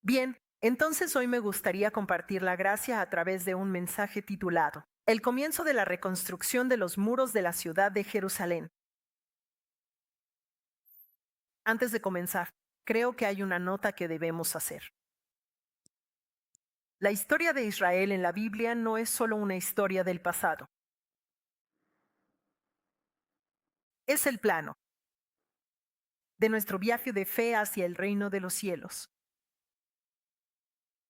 Bien, entonces hoy me gustaría compartir la gracia a través de un mensaje titulado El comienzo de la reconstrucción de los muros de la ciudad de Jerusalén. Antes de comenzar, creo que hay una nota que debemos hacer. La historia de Israel en la Biblia no es solo una historia del pasado. Es el plano de nuestro viaje de fe hacia el reino de los cielos.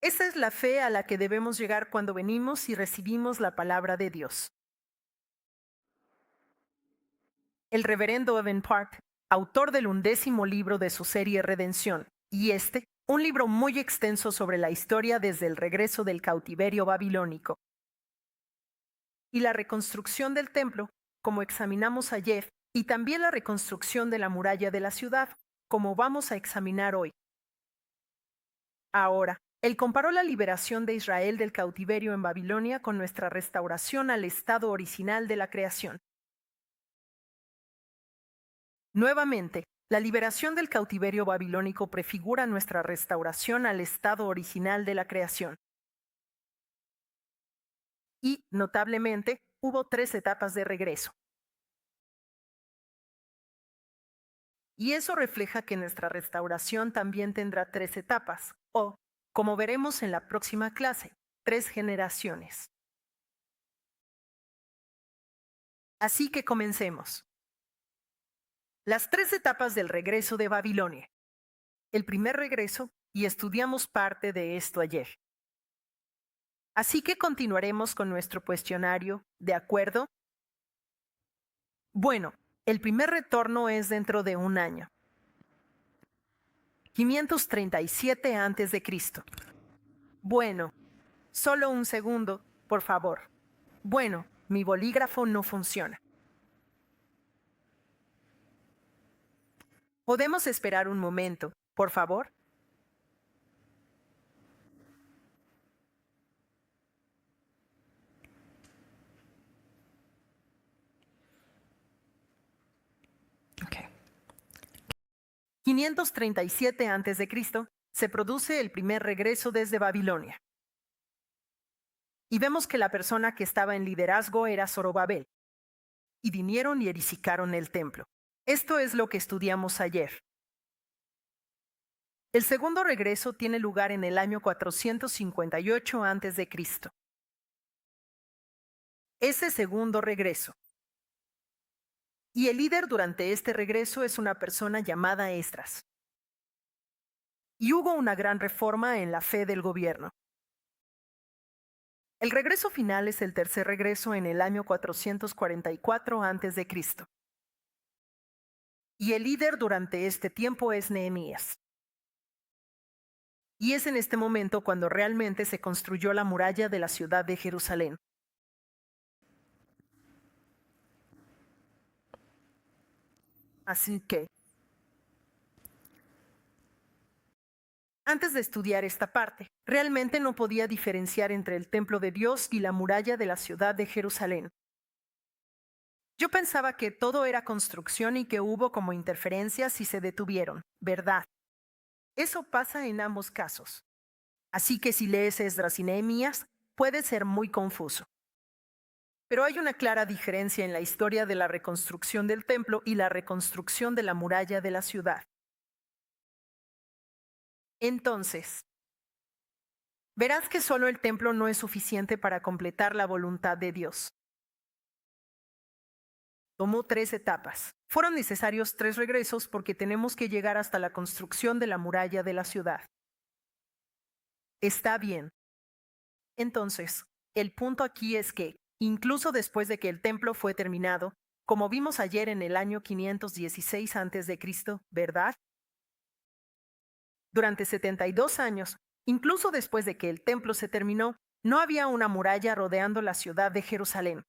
Esa es la fe a la que debemos llegar cuando venimos y recibimos la palabra de Dios. El reverendo Evan Park, autor del 11º libro de su serie Redención, y un libro muy extenso sobre la historia desde el regreso del cautiverio babilónico y la reconstrucción del templo, como examinamos ayer, y también la reconstrucción de la muralla de la ciudad, como vamos a examinar hoy. Ahora, él comparó la liberación de Israel del cautiverio en Babilonia con nuestra restauración al estado original de la creación. Nuevamente, la liberación del cautiverio babilónico prefigura nuestra restauración al estado original de la creación. Y, notablemente, hubo 3 etapas de regreso. Y eso refleja que nuestra restauración también tendrá 3 etapas, o, como veremos en la próxima clase, 3 generaciones. Así que comencemos. Las 3 etapas del regreso de Babilonia. El primer regreso, y estudiamos parte de esto ayer. Así que continuaremos con nuestro cuestionario, ¿de acuerdo? Bueno, el primer retorno es dentro de un año. 537 a.C. Bueno, solo un segundo, por favor. Bueno, mi bolígrafo no funciona. ¿Podemos esperar un momento, por favor? Okay. 537 a.C. se produce el primer regreso desde Babilonia. Y vemos que la persona que estaba en liderazgo era Zorobabel. Y vinieron y edificaron el templo. Esto es lo que estudiamos ayer. El segundo regreso tiene lugar en el año 458 a.C. Ese segundo regreso. Y el líder durante este regreso es una persona llamada Esdras. Y hubo una gran reforma en la fe del gobierno. El regreso final es el tercer regreso en el año 444 a.C. Y el líder durante este tiempo es Nehemías. Y es en este momento cuando realmente se construyó la muralla de la ciudad de Jerusalén. Así que, antes de estudiar esta parte, realmente no podía diferenciar entre el templo de Dios y la muralla de la ciudad de Jerusalén. Yo pensaba que todo era construcción y que hubo como interferencias y se detuvieron, ¿verdad? Eso pasa en ambos casos. Así que si lees Esdras y Nehemías, puede ser muy confuso. Pero hay una clara diferencia en la historia de la reconstrucción del templo y la reconstrucción de la muralla de la ciudad. Entonces, verás que solo el templo no es suficiente para completar la voluntad de Dios. Tomó 3 etapas. Fueron necesarios 3 regresos porque tenemos que llegar hasta la construcción de la muralla de la ciudad. Está bien. Entonces, el punto aquí es que, incluso después de que el templo fue terminado, como vimos ayer en el año 516 a.C., ¿verdad? Durante 72 años, incluso después de que el templo se terminó, no había una muralla rodeando la ciudad de Jerusalén.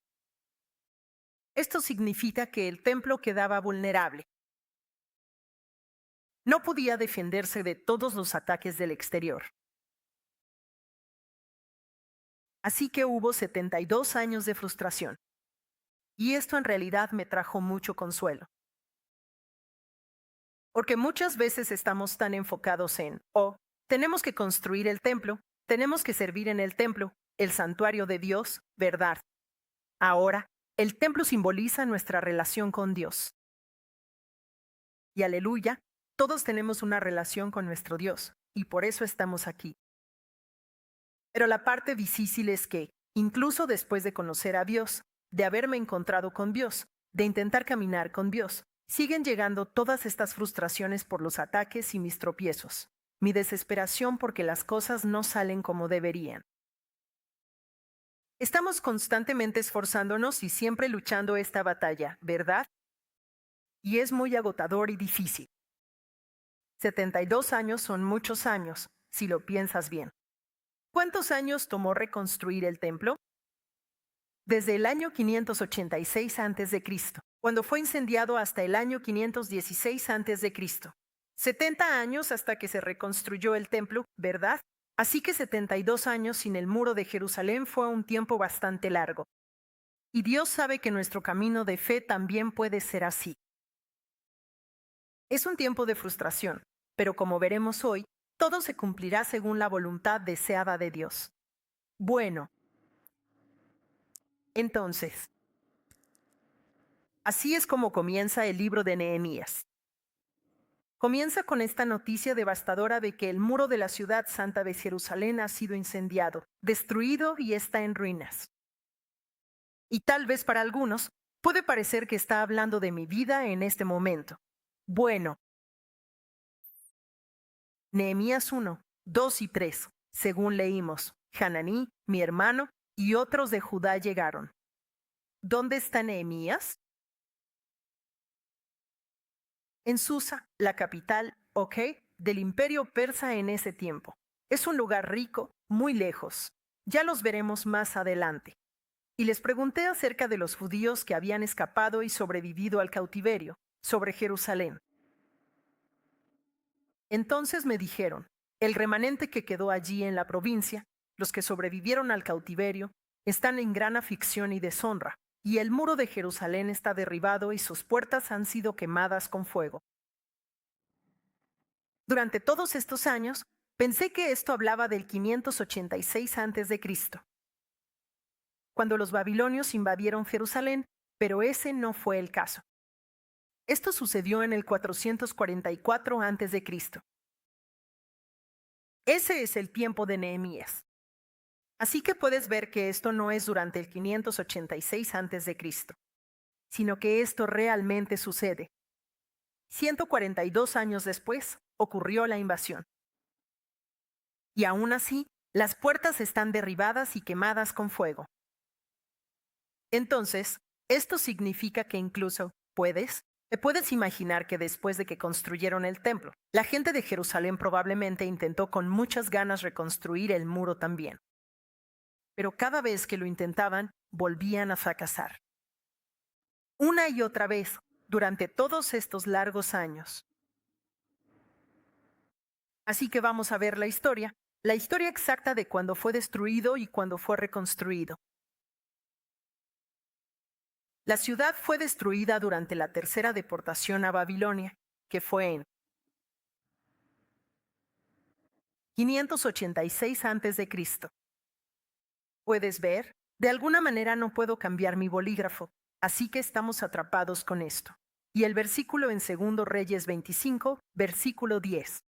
Esto significa que el templo quedaba vulnerable. No podía defenderse de todos los ataques del exterior. Así que hubo 72 años de frustración. Y esto en realidad me trajo mucho consuelo. Porque muchas veces estamos tan enfocados en, Tenemos que construir el templo, tenemos que servir en el templo, el santuario de Dios, ¿verdad? Ahora, el templo simboliza nuestra relación con Dios. Y aleluya, todos tenemos una relación con nuestro Dios, y por eso estamos aquí. Pero la parte difícil es que, incluso después de conocer a Dios, de haberme encontrado con Dios, de intentar caminar con Dios, siguen llegando todas estas frustraciones por los ataques y mis tropiezos, mi desesperación porque las cosas no salen como deberían. Estamos constantemente esforzándonos y siempre luchando esta batalla, ¿verdad? Y es muy agotador y difícil. 72 años son muchos años, si lo piensas bien. ¿Cuántos años tomó reconstruir el templo? Desde el año 586 a.C., cuando fue incendiado, hasta el año 516 a.C. 70 años hasta que se reconstruyó el templo, ¿verdad? Así que 72 años sin el muro de Jerusalén fue un tiempo bastante largo. Y Dios sabe que nuestro camino de fe también puede ser así. Es un tiempo de frustración, pero como veremos hoy, todo se cumplirá según la voluntad deseada de Dios. Bueno, entonces, así es como comienza el libro de Nehemías. Comienza con esta noticia devastadora de que el muro de la ciudad santa de Jerusalén ha sido incendiado, destruido y está en ruinas. Y tal vez para algunos puede parecer que está hablando de mi vida en este momento. Bueno, Nehemías 1, 2 y 3, según leímos, Hananí, mi hermano, y otros de Judá llegaron. ¿Dónde está Nehemías? En Susa, la capital, del imperio persa en ese tiempo. Es un lugar rico, muy lejos. Ya los veremos más adelante. Y les pregunté acerca de los judíos que habían escapado y sobrevivido al cautiverio, sobre Jerusalén. Entonces me dijeron, el remanente que quedó allí en la provincia, los que sobrevivieron al cautiverio, están en gran aflicción y deshonra, y el muro de Jerusalén está derribado y sus puertas han sido quemadas con fuego. Durante todos estos años, pensé que esto hablaba del 586 a.C., cuando los babilonios invadieron Jerusalén, pero ese no fue el caso. Esto sucedió en el 444 a.C. Ese es el tiempo de Nehemías. Así que puedes ver que esto no es durante el 586 a.C., sino que esto realmente sucede. 142 años después ocurrió la invasión. Y aún así, las puertas están derribadas y quemadas con fuego. Entonces, esto significa que incluso te puedes imaginar que después de que construyeron el templo, la gente de Jerusalén probablemente intentó con muchas ganas reconstruir el muro también. Pero cada vez que lo intentaban, volvían a fracasar. Una y otra vez, durante todos estos largos años. Así que vamos a ver la historia exacta de cuando fue destruido y cuando fue reconstruido. La ciudad fue destruida durante la tercera deportación a Babilonia, que fue en 586 a.C. ¿Puedes ver? De alguna manera no puedo cambiar mi bolígrafo, así que estamos atrapados con esto. Y el versículo en 2 Reyes 25, versículo 10.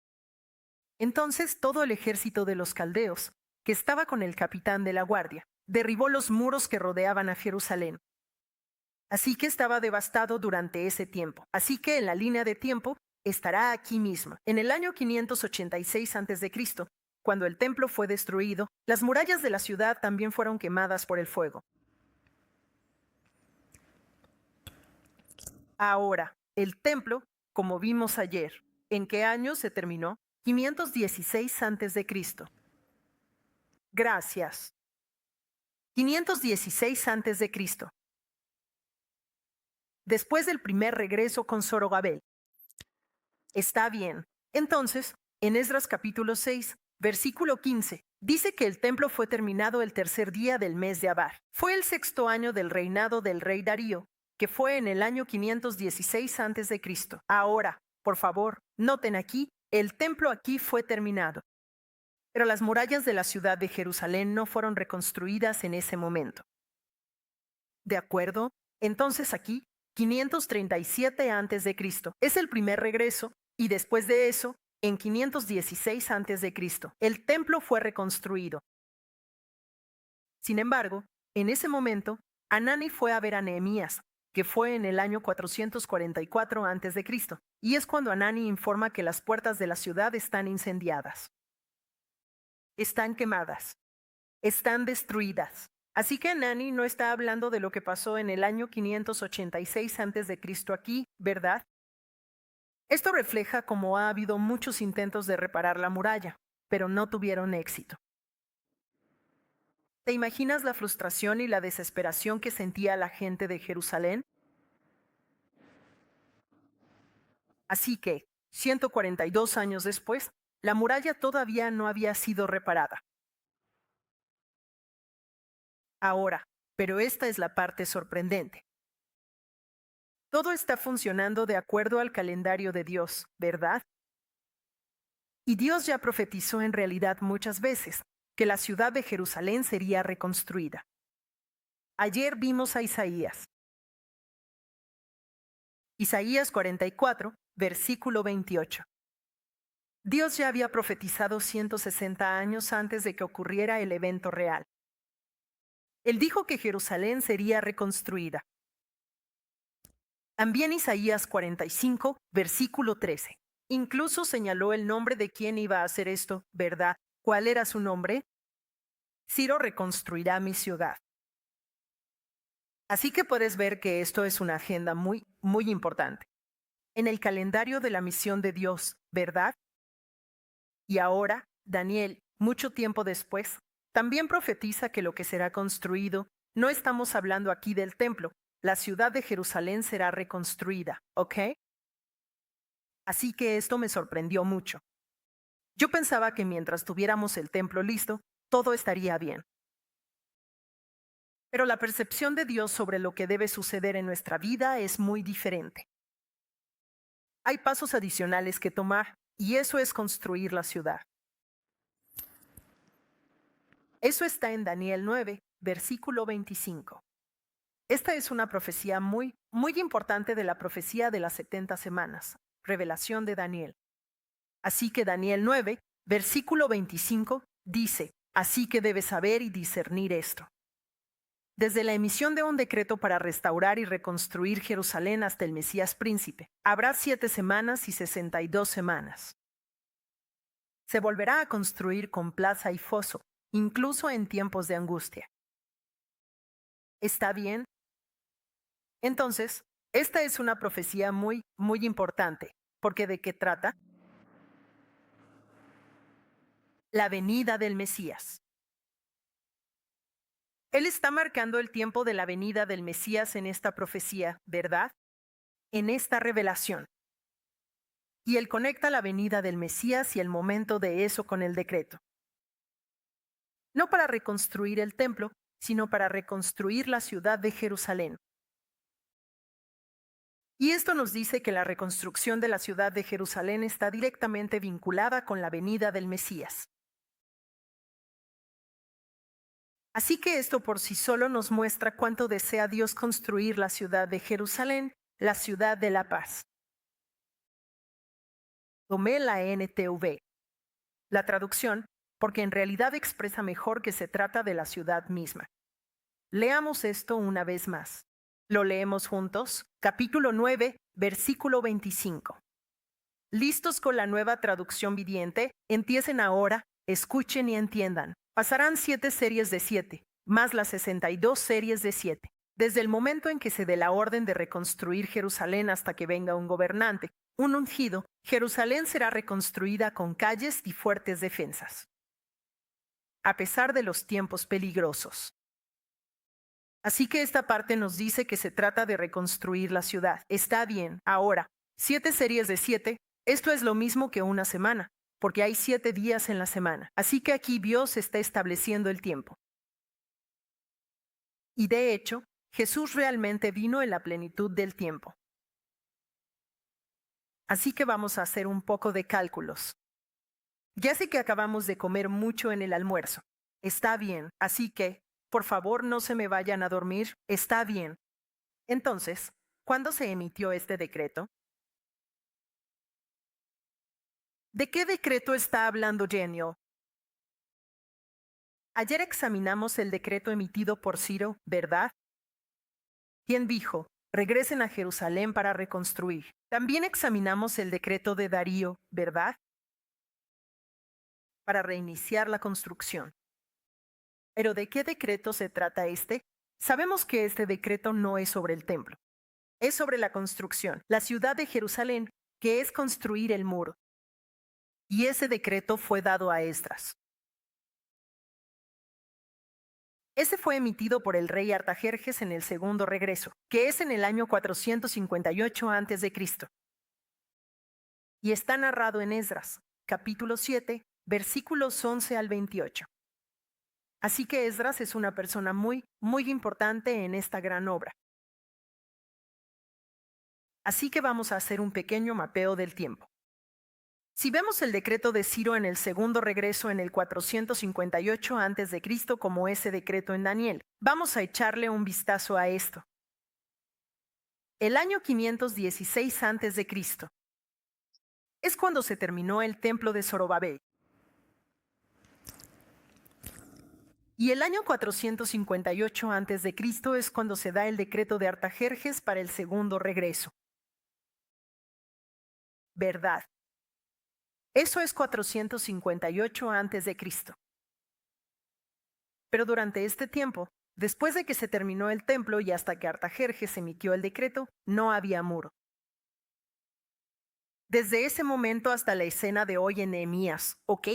Entonces todo el ejército de los caldeos, que estaba con el capitán de la guardia, derribó los muros que rodeaban a Jerusalén. Así que estaba devastado durante ese tiempo. Así que en la línea de tiempo estará aquí mismo. En el año 586 a.C., cuando el templo fue destruido, las murallas de la ciudad también fueron quemadas por el fuego. Ahora, el templo, como vimos ayer, ¿en qué año se terminó? 516 a.C. Gracias. 516 a.C. Después del primer regreso con Zorobabel. Está bien. Entonces, en Esdras capítulo 6, versículo 15, dice que el templo fue terminado el tercer día del mes de Abar. Fue el sexto año del reinado del rey Darío, que fue en el año 516 a.C. Ahora, por favor, noten aquí, el templo aquí fue terminado. Pero las murallas de la ciudad de Jerusalén no fueron reconstruidas en ese momento. ¿De acuerdo? Entonces aquí, 537 a.C. es el primer regreso y después de eso, en 516 a.C., el templo fue reconstruido. Sin embargo, en ese momento, Hanani fue a ver a Nehemías, que fue en el año 444 a.C., y es cuando Hanani informa que las puertas de la ciudad están incendiadas. Están quemadas. Están destruidas. Así que Hanani no está hablando de lo que pasó en el año 586 a.C. aquí, ¿verdad? Esto refleja cómo ha habido muchos intentos de reparar la muralla, pero no tuvieron éxito. ¿Te imaginas la frustración y la desesperación que sentía la gente de Jerusalén? Así que, 142 años después, la muralla todavía no había sido reparada. Ahora, pero esta es la parte sorprendente. Todo está funcionando de acuerdo al calendario de Dios, ¿verdad? Y Dios ya profetizó en realidad muchas veces que la ciudad de Jerusalén sería reconstruida. Ayer vimos a Isaías. Isaías 44, versículo 28. Dios ya había profetizado 160 años antes de que ocurriera el evento real. Él dijo que Jerusalén sería reconstruida. También Isaías 45, versículo 13. Incluso señaló el nombre de quien iba a hacer esto, ¿verdad? ¿Cuál era su nombre? Ciro reconstruirá mi ciudad. Así que puedes ver que esto es una agenda muy importante. En el calendario de la misión de Dios, ¿verdad? Y ahora, Daniel, mucho tiempo después, también profetiza que lo que será construido, no estamos hablando aquí del templo, la ciudad de Jerusalén será reconstruida, ¿ok? Así que esto me sorprendió mucho. Yo pensaba que mientras tuviéramos el templo listo, todo estaría bien. Pero la percepción de Dios sobre lo que debe suceder en nuestra vida es muy diferente. Hay pasos adicionales que tomar, y eso es construir la ciudad. Eso está en Daniel 9, versículo 25. Esta es una profecía muy importante de la profecía de las 70 semanas, revelación de Daniel. Así que Daniel 9, versículo 25, dice, así que debes saber y discernir esto. Desde la emisión de un decreto para restaurar y reconstruir Jerusalén hasta el Mesías príncipe, habrá 7 semanas y 62 semanas. Se volverá a construir con plaza y foso, incluso en tiempos de angustia. ¿Está bien? Entonces, esta es una profecía muy importante, porque ¿de qué trata? La venida del Mesías. Él está marcando el tiempo de la venida del Mesías en esta profecía, ¿verdad? En esta revelación. Y él conecta la venida del Mesías y el momento de eso con el decreto. No para reconstruir el templo, sino para reconstruir la ciudad de Jerusalén. Y esto nos dice que la reconstrucción de la ciudad de Jerusalén está directamente vinculada con la venida del Mesías. Así que esto por sí solo nos muestra cuánto desea Dios construir la ciudad de Jerusalén, la ciudad de la paz. Tomé la NTV, la traducción, porque en realidad expresa mejor que se trata de la ciudad misma. Leamos esto una vez más. ¿Lo leemos juntos? Capítulo 9, versículo 25. ¿Listos con la nueva traducción viviente? Empiecen ahora, escuchen y entiendan. Pasarán 7 series de 7, más las 62 series de 7. Desde el momento en que se dé la orden de reconstruir Jerusalén hasta que venga un gobernante, un ungido, Jerusalén será reconstruida con calles y fuertes defensas. A pesar de los tiempos peligrosos. Así que esta parte nos dice que se trata de reconstruir la ciudad. Está bien, ahora, 7 series de 7, esto es lo mismo que una semana, porque hay 7 días en la semana. Así que aquí Dios está estableciendo el tiempo. Y de hecho, Jesús realmente vino en la plenitud del tiempo. Así que vamos a hacer un poco de cálculos. Ya sé que acabamos de comer mucho en el almuerzo. Está bien, así que, por favor, no se me vayan a dormir. Está bien. Entonces, ¿cuándo se emitió este decreto? ¿De qué decreto está hablando Genio? Ayer examinamos el decreto emitido por Ciro, ¿verdad? Quien dijo, regresen a Jerusalén para reconstruir. También examinamos el decreto de Darío, ¿verdad? Para reiniciar la construcción. ¿Pero de qué decreto se trata este? Sabemos que este decreto no es sobre el templo. Es sobre la construcción, la ciudad de Jerusalén, que es construir el muro. Y ese decreto fue dado a Esdras. Ese fue emitido por el rey Artajerjes en el segundo regreso, que es en el año 458 a.C. Y está narrado en Esdras, capítulo 7, versículos 11 al 28. Así que Esdras es una persona muy importante en esta gran obra. Así que vamos a hacer un pequeño mapeo del tiempo. Si vemos el decreto de Ciro en el segundo regreso en el 458 a.C. como ese decreto en Daniel, vamos a echarle un vistazo a esto. El año 516 a.C. es cuando se terminó el templo de Zorobabel. Y el año 458 a.C. es cuando se da el decreto de Artajerjes para el segundo regreso. ¿Verdad? Eso es 458 a.C. Pero durante este tiempo, después de que se terminó el templo y hasta que Artajerjes emitió el decreto, no había muro. Desde ese momento hasta la escena de hoy en Nehemías, ¿ok?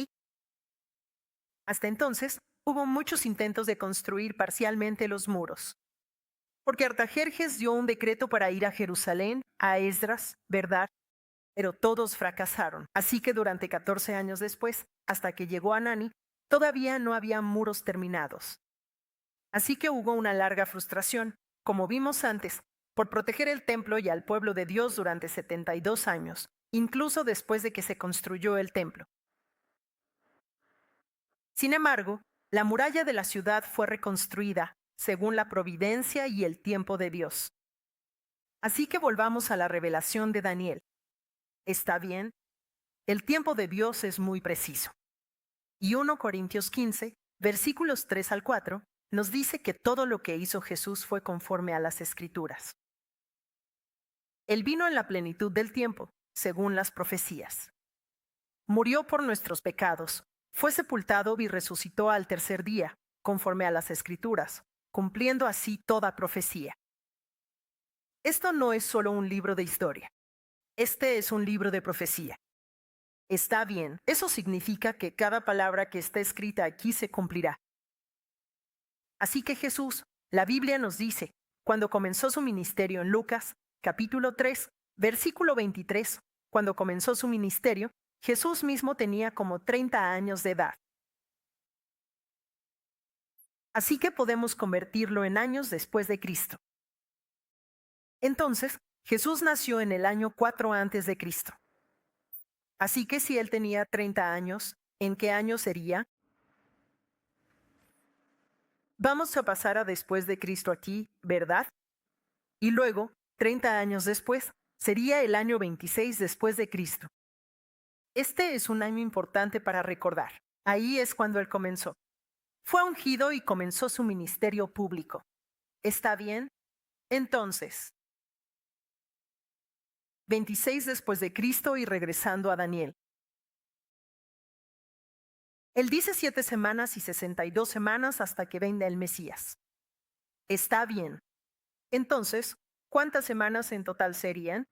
Hasta entonces, hubo muchos intentos de construir parcialmente los muros. Porque Artajerjes dio un decreto para ir a Jerusalén, a Esdras, ¿verdad? Pero todos fracasaron. Así que durante 14 años después, hasta que llegó Anani, todavía no había muros terminados. Así que hubo una larga frustración, como vimos antes, por proteger el templo y al pueblo de Dios durante 72 años, incluso después de que se construyó el templo. Sin embargo, la muralla de la ciudad fue reconstruida según la providencia y el tiempo de Dios. Así que volvamos a la revelación de Daniel. ¿Está bien? El tiempo de Dios es muy preciso. Y 1 Corintios 15, versículos 3 al 4, nos dice que todo lo que hizo Jesús fue conforme a las Escrituras. Él vino en la plenitud del tiempo, según las profecías. Murió por nuestros pecados, fue sepultado y resucitó al tercer día, conforme a las Escrituras, cumpliendo así toda profecía. Esto no es solo un libro de historia. Este es un libro de profecía. Está bien, eso significa que cada palabra que está escrita aquí se cumplirá. Así que Jesús, la Biblia nos dice, cuando comenzó su ministerio en Lucas, capítulo 3, versículo 23, cuando comenzó su ministerio, Jesús mismo tenía como 30 años de edad. Así que podemos convertirlo en años después de Cristo. Entonces, Jesús nació en el año 4 antes de Cristo. Así que si él tenía 30 años, ¿en qué año sería? Vamos a pasar a después de Cristo aquí, ¿verdad? Y luego, 30 años después, sería el año 26 después de Cristo. Este es un año importante para recordar. Ahí es cuando él comenzó. Fue ungido y comenzó su ministerio público. ¿Está bien? Entonces, 26 después de Cristo y regresando a Daniel. Él dice 7 semanas y 62 semanas hasta que venga el Mesías. Está bien. Entonces, ¿cuántas semanas en total serían?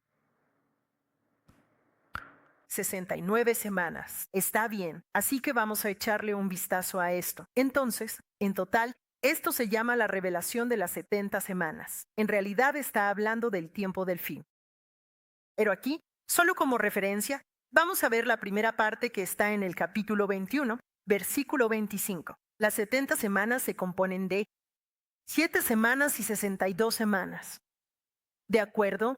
69 semanas. Está bien, así que vamos a echarle un vistazo a esto. Entonces, en total, esto se llama la revelación de las 70 semanas. En realidad está hablando del tiempo del fin. Pero aquí, solo como referencia, vamos a ver la primera parte que está en el capítulo 21, versículo 25. Las 70 semanas se componen de 7 semanas y 62 semanas. ¿De acuerdo?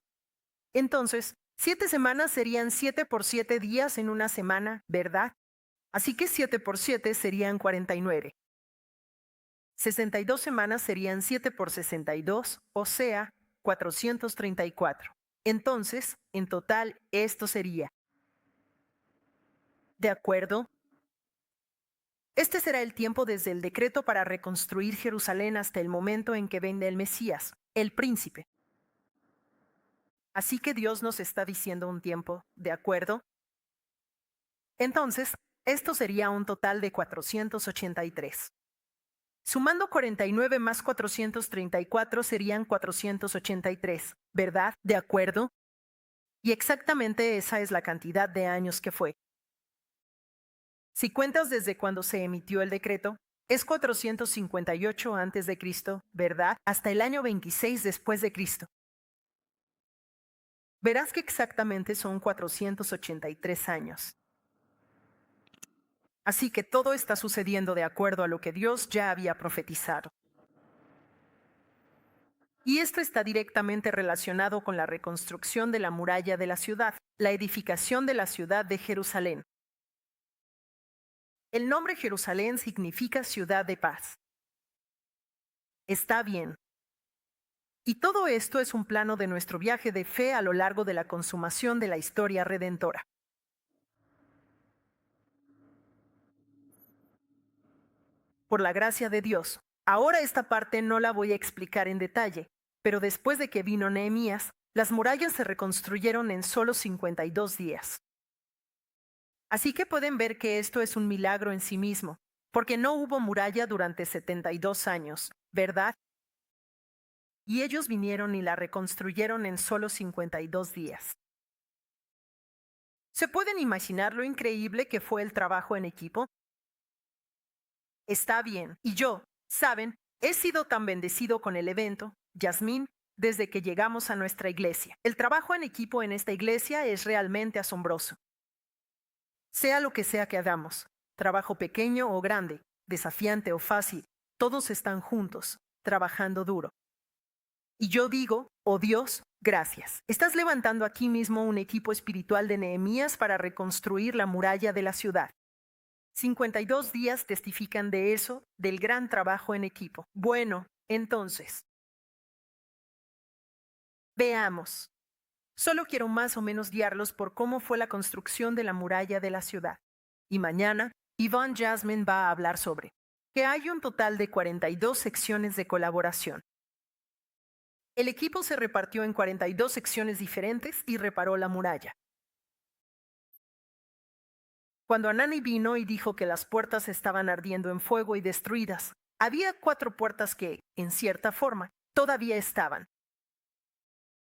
Entonces, 7 semanas serían 7 por 7 días en una semana, ¿verdad? Así que 7 por 7 serían 49. 62 semanas serían 7 por 62, o sea, 434. Entonces, en total, esto sería. ¿De acuerdo? Este será el tiempo desde el decreto para reconstruir Jerusalén hasta el momento en que venga el Mesías, el príncipe. Así que Dios nos está diciendo un tiempo, ¿de acuerdo? Entonces, esto sería un total de 483. Sumando 49 más 434 serían 483, ¿verdad? ¿De acuerdo? Y exactamente esa es la cantidad de años que fue. Si cuentas desde cuando se emitió el decreto, es 458 antes de Cristo, ¿verdad? Hasta el año 26 después de Cristo. Verás que exactamente son 483 años. Así que todo está sucediendo de acuerdo a lo que Dios ya había profetizado. Y esto está directamente relacionado con la reconstrucción de la muralla de la ciudad, la edificación de la ciudad de Jerusalén. El nombre Jerusalén significa ciudad de paz. Está bien. Y todo esto es un plano de nuestro viaje de fe a lo largo de la consumación de la historia redentora. Por la gracia de Dios, ahora esta parte no la voy a explicar en detalle, pero después de que vino Nehemías, las murallas se reconstruyeron en solo 52 días. Así que pueden ver que esto es un milagro en sí mismo, porque no hubo muralla durante 72 años, ¿verdad? Y ellos vinieron y la reconstruyeron en solo 52 días. ¿Se pueden imaginar lo increíble que fue el trabajo en equipo? Está bien, y yo, saben, he sido tan bendecido con el evento, Yasmín, desde que llegamos a nuestra iglesia. El trabajo en equipo en esta iglesia es realmente asombroso. Sea lo que sea que hagamos, trabajo pequeño o grande, desafiante o fácil, todos están juntos, trabajando duro. Y yo digo, oh Dios, gracias. Estás levantando aquí mismo un equipo espiritual de Nehemías para reconstruir la muralla de la ciudad. 52 días testifican de eso, del gran trabajo en equipo. Bueno, entonces, veamos. Solo quiero más o menos guiarlos por cómo fue la construcción de la muralla de la ciudad. Y mañana, Yvonne Jasmine va a hablar sobre que hay un total de 42 secciones de colaboración. El equipo se repartió en 42 secciones diferentes y reparó la muralla. Cuando Anani vino y dijo que las puertas estaban ardiendo en fuego y destruidas, había 4 puertas que, en cierta forma, todavía estaban.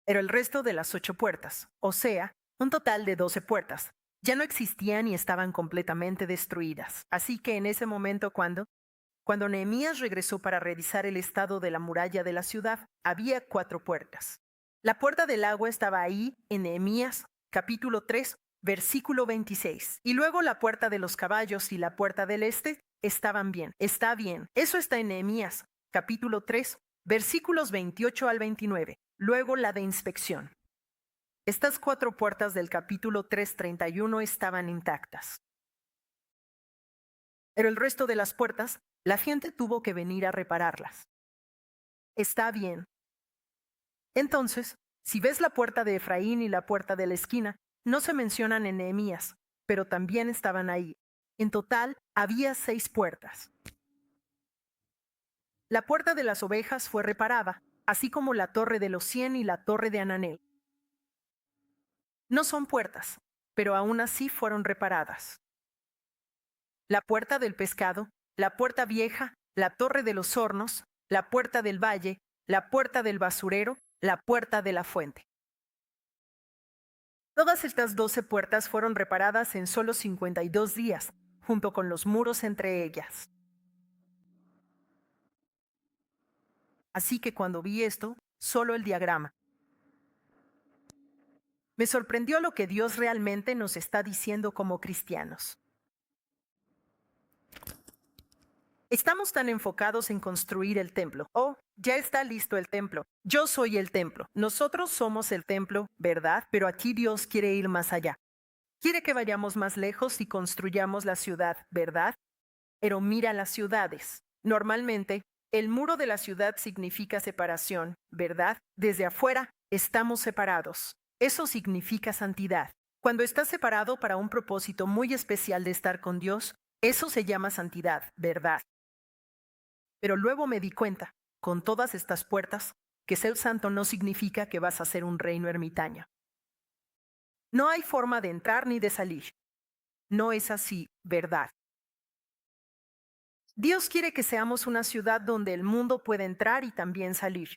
Pero el resto de las 8 puertas, o sea, un total de 12 puertas, ya no existían y estaban completamente destruidas. Así que en ese momento cuando Nehemías regresó para revisar el estado de la muralla de la ciudad, había 4 puertas. La puerta del agua estaba ahí en Nehemías, capítulo 3, versículo 26. Y luego la puerta de los caballos y la puerta del este estaban bien. Está bien. Eso está en Nehemías, capítulo 3, versículos 28 al 29. Luego la de inspección. Estas 4 puertas del capítulo 3:31 estaban intactas. Pero el resto de las puertas, la gente tuvo que venir a repararlas. Está bien. Entonces, si ves la puerta de Efraín y la puerta de la esquina, no se mencionan en Nehemías, pero también estaban ahí. En total, había 6 puertas. La puerta de las ovejas fue reparada, así como la torre de los 100 y la torre de Hananel. No son puertas, pero aún así fueron reparadas. La puerta del pescado, la puerta vieja, la torre de los hornos, la puerta del valle, la puerta del basurero, la puerta de la fuente. Todas estas 12 puertas fueron reparadas en solo 52 días, junto con los muros entre ellas. Así que cuando vi esto, solo el diagrama, me sorprendió lo que Dios realmente nos está diciendo como cristianos. Estamos tan enfocados en construir el templo. Oh, ya está listo el templo. Yo soy el templo. Nosotros somos el templo, ¿verdad? Pero aquí Dios quiere ir más allá. Quiere que vayamos más lejos y construyamos la ciudad, ¿verdad? Pero mira las ciudades. Normalmente, el muro de la ciudad significa separación, ¿verdad? Desde afuera, estamos separados. Eso significa santidad. Cuando estás separado para un propósito muy especial de estar con Dios, eso se llama santidad, ¿verdad? Pero luego me di cuenta, con todas estas puertas, que ser santo no significa que vas a ser un reino ermitaño. No hay forma de entrar ni de salir. No es así, ¿verdad? Dios quiere que seamos una ciudad donde el mundo pueda entrar y también salir.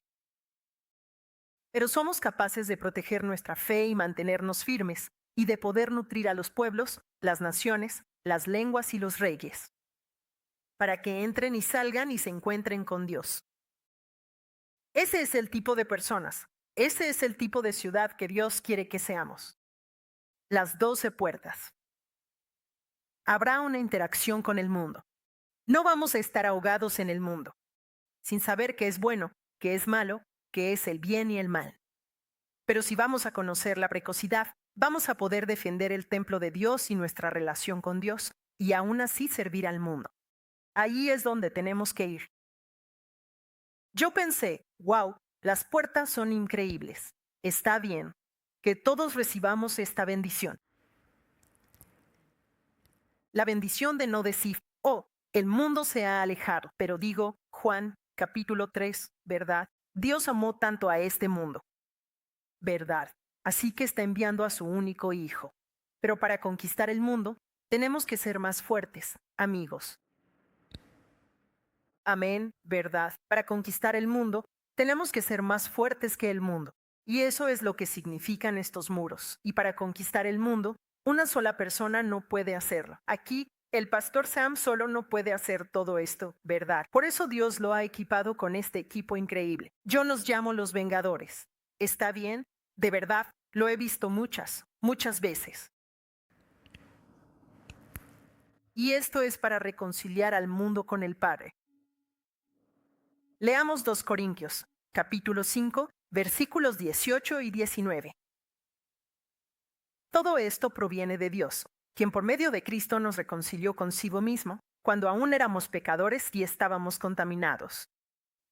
Pero somos capaces de proteger nuestra fe y mantenernos firmes, y de poder nutrir a los pueblos, las naciones, las lenguas y los reyes, para que entren y salgan y se encuentren con Dios. Ese es el tipo de personas, ese es el tipo de ciudad que Dios quiere que seamos. Las 12 puertas. Habrá una interacción con el mundo. No vamos a estar ahogados en el mundo, sin saber qué es bueno, qué es malo, qué es el bien y el mal. Pero si vamos a conocer la precocidad, vamos a poder defender el templo de Dios y nuestra relación con Dios, y aún así servir al mundo. Ahí es donde tenemos que ir. Yo pensé, wow, las puertas son increíbles. Está bien, que todos recibamos esta bendición. La bendición de no decir, oh, el mundo se ha alejado, pero digo, Juan capítulo 3, ¿verdad? Dios amó tanto a este mundo. Verdad. Así que está enviando a su único hijo. Pero para conquistar el mundo, tenemos que ser más fuertes, amigos. Amén, verdad. Para conquistar el mundo, tenemos que ser más fuertes que el mundo. Y eso es lo que significan estos muros. Y para conquistar el mundo, una sola persona no puede hacerlo. Aquí, el pastor Sam solo no puede hacer todo esto, ¿verdad? Por eso Dios lo ha equipado con este equipo increíble. Yo nos llamo los Vengadores. ¿Está bien? De verdad, lo he visto muchas veces. Y esto es para reconciliar al mundo con el Padre. Leamos 2 Corintios, capítulo 5, versículos 18 y 19. Todo esto proviene de Dios, quien por medio de Cristo nos reconcilió consigo mismo, cuando aún éramos pecadores y estábamos contaminados.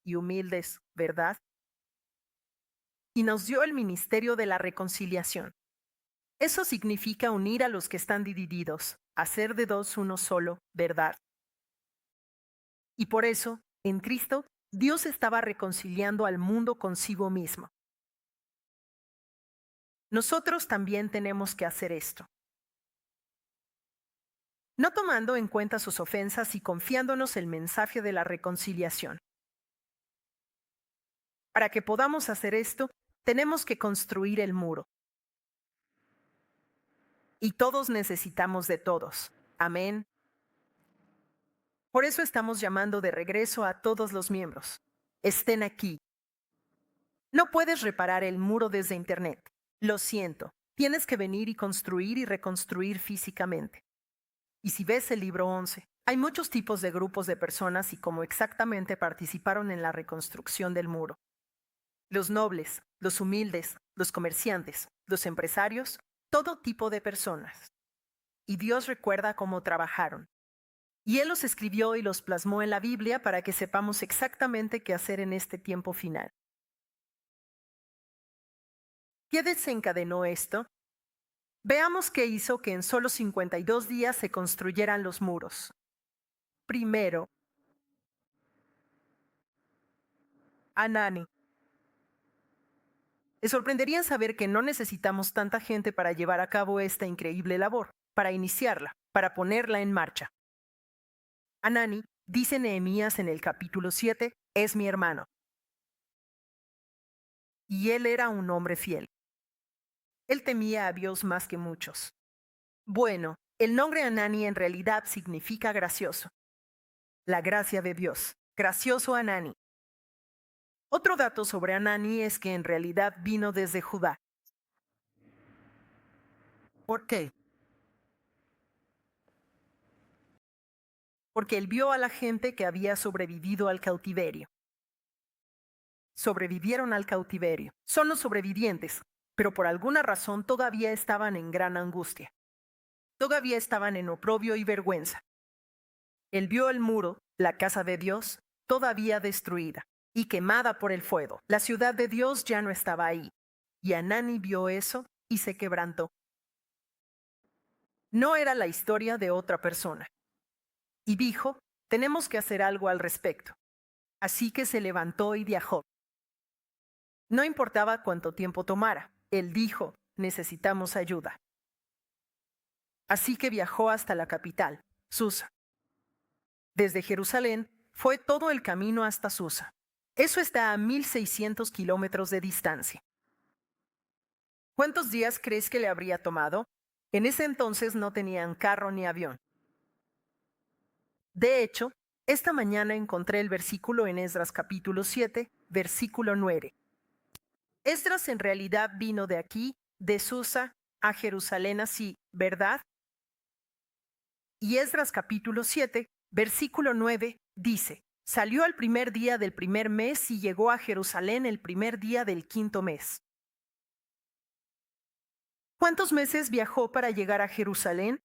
Y humildes, ¿verdad? Y nos dio el ministerio de la reconciliación. Eso significa unir a los que están divididos, hacer de dos uno solo, ¿verdad? Y por eso, en Cristo, Dios estaba reconciliando al mundo consigo mismo. Nosotros también tenemos que hacer esto. No tomando en cuenta sus ofensas y confiándonos el mensaje de la reconciliación. Para que podamos hacer esto, tenemos que construir el muro. Y todos necesitamos de todos. Amén. Por eso estamos llamando de regreso a todos los miembros. Estén aquí. No puedes reparar el muro desde Internet. Lo siento. Tienes que venir y construir y reconstruir físicamente. Y si ves el libro 11, hay muchos tipos de grupos de personas y cómo exactamente participaron en la reconstrucción del muro. Los nobles, los humildes, los comerciantes, los empresarios, todo tipo de personas. Y Dios recuerda cómo trabajaron. Y Él los escribió y los plasmó en la Biblia para que sepamos exactamente qué hacer en este tiempo final. ¿Qué desencadenó esto? Veamos qué hizo que en solo 52 días se construyeran los muros. Primero, Hanani. Te sorprendería saber que no necesitamos tanta gente para llevar a cabo esta increíble labor, para iniciarla, para ponerla en marcha. Hanani, dice Nehemías en el capítulo 7, es mi hermano. Y él era un hombre fiel. Él temía a Dios más que muchos. Bueno, el nombre Hanani en realidad significa gracioso. La gracia de Dios. Gracioso Hanani. Otro dato sobre Hanani es que en realidad vino desde Judá. ¿Por qué? Porque él vio a la gente que había sobrevivido al cautiverio. Sobrevivieron al cautiverio. Son los sobrevivientes, pero por alguna razón todavía estaban en gran angustia. todavía estaban en oprobio y vergüenza. Él vio el muro, la casa de Dios, todavía destruida y quemada por el fuego. La ciudad de Dios ya no estaba ahí. Y Hanani vio eso y se quebrantó. No era la historia de otra persona. Y dijo, tenemos que hacer algo al respecto. Así que se levantó y viajó. No importaba cuánto tiempo tomara. Él dijo, necesitamos ayuda. Así que viajó hasta la capital, Susa. Desde Jerusalén fue todo el camino hasta Susa. Eso está a 1,600 kilómetros de distancia. ¿Cuántos días crees que le habría tomado? En ese entonces no tenían carro ni avión. De hecho, esta mañana encontré el versículo en Esdras capítulo 7, versículo 9. Esdras en realidad vino de aquí, de Susa, a Jerusalén así, ¿verdad? Y Esdras capítulo 7, versículo 9, dice, salió al primer día del primer mes y llegó a Jerusalén el primer día del quinto mes. ¿Cuántos meses viajó para llegar a Jerusalén?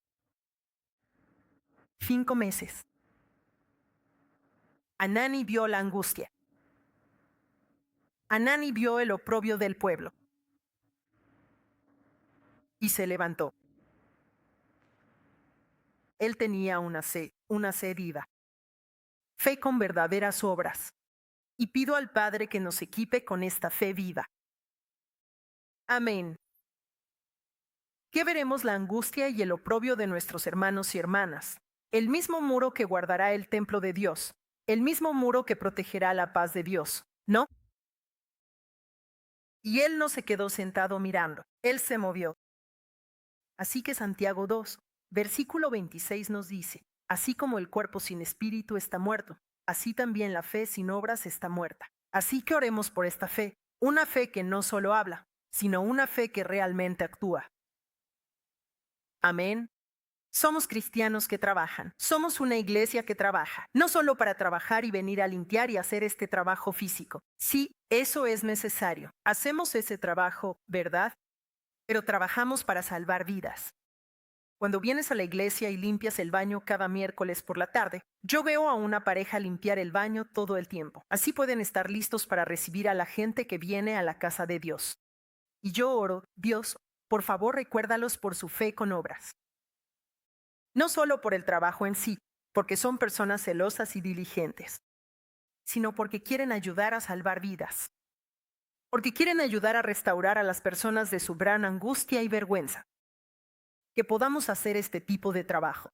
5 meses. Hanani vio la angustia. Hanani vio el oprobio del pueblo. Y se levantó. Él tenía una sed viva. Fe con verdaderas obras. Y pido al Padre que nos equipe con esta fe viva. Amén. ¿Qué veremos la angustia y el oprobio de nuestros hermanos y hermanas? El mismo muro que guardará el templo de Dios. El mismo muro que protegerá la paz de Dios, ¿no? Y él no se quedó sentado mirando. Él se movió. Así que Santiago 2, versículo 26 nos dice, así como el cuerpo sin espíritu está muerto, así también la fe sin obras está muerta. Así que oremos por esta fe, una fe que no solo habla, sino una fe que realmente actúa. Amén. Somos cristianos que trabajan. Somos una iglesia que trabaja, no solo para trabajar y venir a limpiar y hacer este trabajo físico. Sí, eso es necesario. Hacemos ese trabajo, ¿verdad? Pero trabajamos para salvar vidas. Cuando vienes a la iglesia y limpias el baño cada miércoles por la tarde, yo veo a una pareja limpiar el baño todo el tiempo. Así pueden estar listos para recibir a la gente que viene a la casa de Dios. Y yo oro, Dios, por favor recuérdalos por su fe con obras. No solo por el trabajo en sí, porque son personas celosas y diligentes, sino porque quieren ayudar a salvar vidas. Porque quieren ayudar a restaurar a las personas de su gran angustia y vergüenza. Que podamos hacer este tipo de trabajo.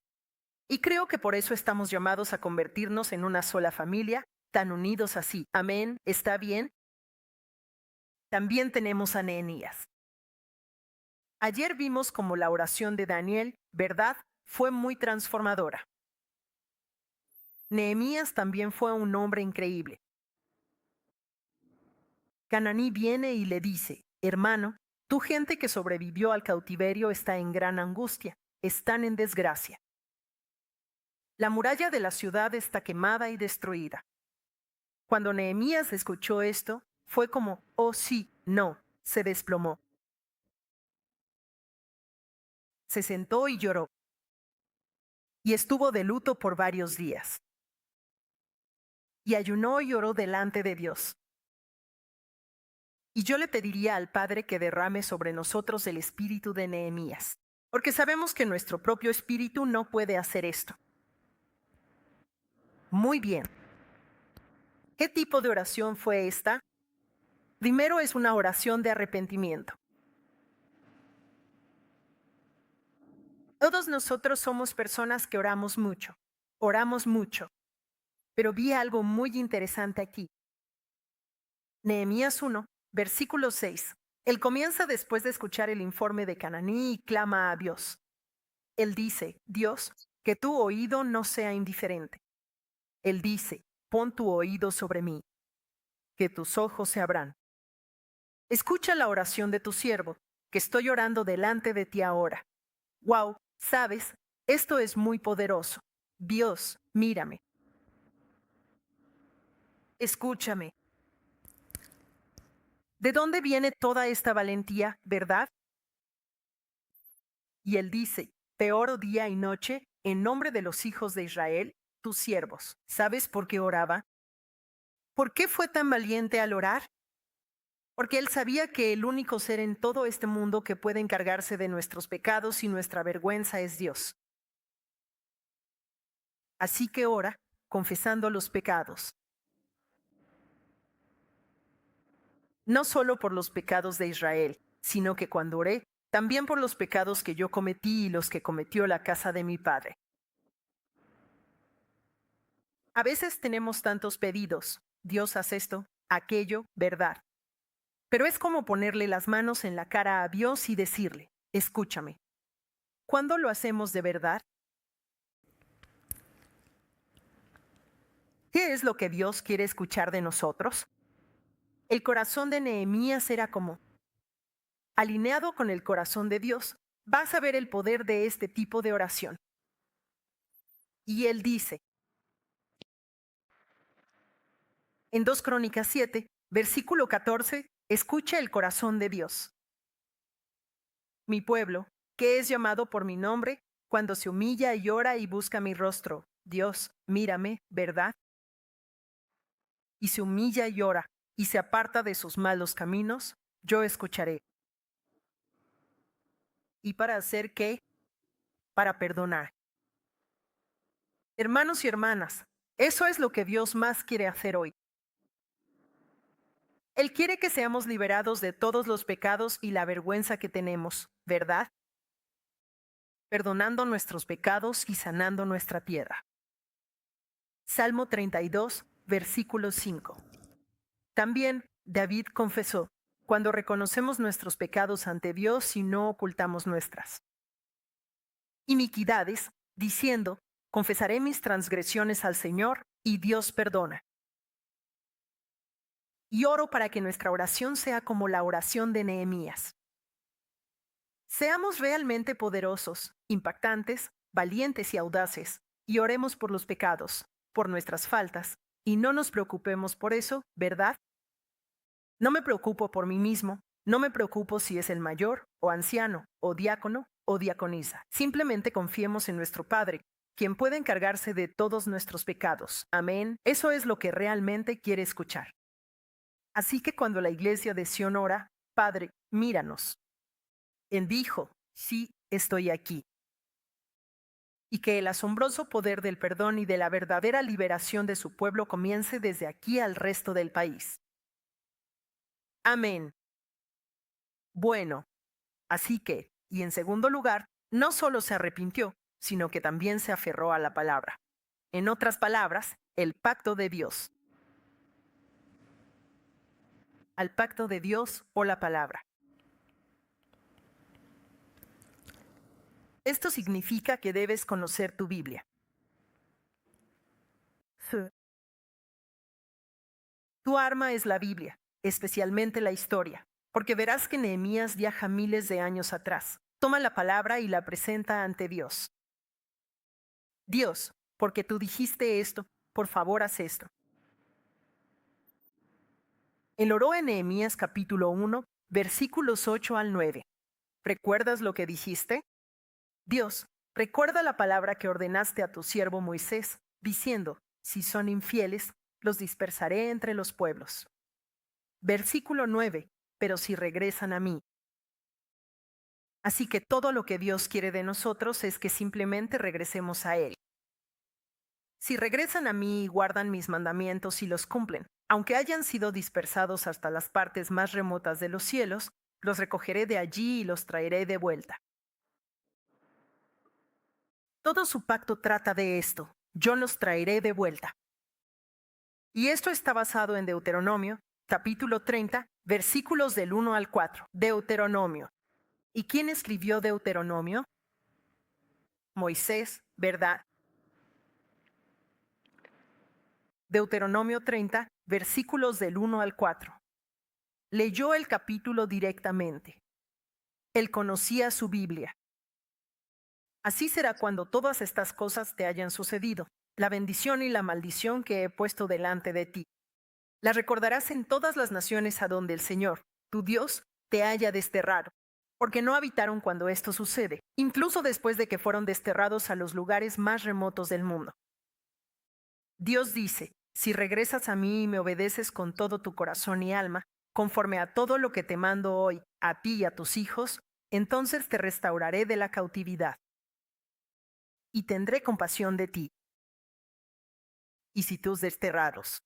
Y creo que por eso estamos llamados a convertirnos en una sola familia, tan unidos así. Amén, ¿está bien? También tenemos a Nehemías. Ayer vimos cómo la oración de Daniel, ¿verdad?, fue muy transformadora. Nehemías también fue un hombre increíble. Hananí viene y le dice, hermano, tu gente que sobrevivió al cautiverio está en gran angustia, están en desgracia. La muralla de la ciudad está quemada y destruida. Cuando Nehemías escuchó esto, fue como, oh sí, no, se desplomó. Se sentó y lloró. Y estuvo de luto por varios días. Y ayunó y oró delante de Dios. Y yo le pediría al Padre que derrame sobre nosotros el espíritu de Nehemías, porque sabemos que nuestro propio espíritu no puede hacer esto. Muy bien. ¿Qué tipo de oración fue esta? Primero es una oración de arrepentimiento. Todos nosotros somos personas que oramos mucho, pero vi algo muy interesante aquí. Nehemías 1, versículo 6. Él comienza después de escuchar el informe de Hananí y clama a Dios. Él dice, Dios, que tu oído no sea indiferente. Él dice, pon tu oído sobre mí, que tus ojos se abran. Escucha la oración de tu siervo, que estoy orando delante de ti ahora. Wow, sabes, esto es muy poderoso. Dios, mírame. Escúchame. ¿De dónde viene toda esta valentía, verdad? Y él dice, Te oro día y noche en nombre de los hijos de Israel, tus siervos. ¿Sabes por qué oraba? ¿Por qué fue tan valiente al orar? Porque él sabía que el único ser en todo este mundo que puede encargarse de nuestros pecados y nuestra vergüenza es Dios. Así que ora, confesando los pecados. No solo por los pecados de Israel, sino que cuando oré, también por los pecados que yo cometí y los que cometió la casa de mi padre. A veces tenemos tantos pedidos. Dios, haz esto, aquello, verdad. Pero es como ponerle las manos en la cara a Dios y decirle, escúchame. ¿Cuándo lo hacemos de verdad? ¿Qué es lo que Dios quiere escuchar de nosotros? El corazón de Nehemías era como, alineado con el corazón de Dios, vas a ver el poder de este tipo de oración. Y él dice, en 2 Crónicas 7, versículo 14, escucha el corazón de Dios. Mi pueblo, que es llamado por mi nombre, cuando se humilla y ora y busca mi rostro, Dios, mírame, ¿verdad? Y se humilla y ora y se aparta de sus malos caminos, yo escucharé. ¿Y para hacer qué? Para perdonar. Hermanos y hermanas, eso es lo que Dios más quiere hacer hoy. Él quiere que seamos liberados de todos los pecados y la vergüenza que tenemos, ¿verdad? Perdonando nuestros pecados y sanando nuestra tierra. Salmo 32, versículo 5. También David confesó, cuando reconocemos nuestros pecados ante Dios y no ocultamos nuestras iniquidades, diciendo, confesaré mis transgresiones al Señor y Dios perdona. Y oro para que nuestra oración sea como la oración de Nehemías. Seamos realmente poderosos, impactantes, valientes y audaces, y oremos por los pecados, por nuestras faltas, y no nos preocupemos por eso, ¿verdad? No me preocupo por mí mismo, no me preocupo si es el mayor, o anciano, o diácono, o diaconisa. Simplemente confiemos en nuestro Padre, quien puede encargarse de todos nuestros pecados. Amén. Eso es lo que realmente quiere escuchar. Así que cuando la iglesia de Sion ora, Padre, míranos. Él dijo, sí, estoy aquí. Y que el asombroso poder del perdón y de la verdadera liberación de su pueblo comience desde aquí al resto del país. Amén. Bueno, así que, y en segundo lugar, no solo se arrepintió, sino que también se aferró a la palabra. En otras palabras, el pacto de Dios. Al pacto de Dios o la palabra. Esto significa que debes conocer tu Biblia. Tu arma es la Biblia, especialmente la historia, porque verás que Nehemías viaja miles de años atrás. Toma la palabra y la presenta ante Dios. Dios, porque tú dijiste esto, por favor haz esto. Él oró en Nehemías capítulo 1, versículos 8 al 9. ¿Recuerdas lo que dijiste? Dios, recuerda la palabra que ordenaste a tu siervo Moisés, diciendo, si son infieles, los dispersaré entre los pueblos. Versículo 9. Pero si regresan a mí. Así que todo lo que Dios quiere de nosotros es que simplemente regresemos a Él. Si regresan a mí y guardan mis mandamientos y los cumplen, aunque hayan sido dispersados hasta las partes más remotas de los cielos, los recogeré de allí y los traeré de vuelta. Todo su pacto trata de esto. Yo los traeré de vuelta. Y esto está basado en Deuteronomio, capítulo 30, versículos del 1 al 4. Deuteronomio. ¿Y quién escribió Deuteronomio? Moisés, ¿verdad? Deuteronomio 30, versículos del 1 al 4. Leyó el capítulo directamente. Él conocía su Biblia. Así será cuando todas estas cosas te hayan sucedido, la bendición y la maldición que he puesto delante de ti. Las recordarás en todas las naciones a donde el Señor, tu Dios, te haya desterrado. porque no habitaron cuando esto sucede, incluso después de que fueron desterrados a los lugares más remotos del mundo. Dios dice, si regresas a mí y me obedeces con todo tu corazón y alma, conforme a todo lo que te mando hoy, a ti y a tus hijos, entonces te restauraré de la cautividad y tendré compasión de ti y si tus desterrados,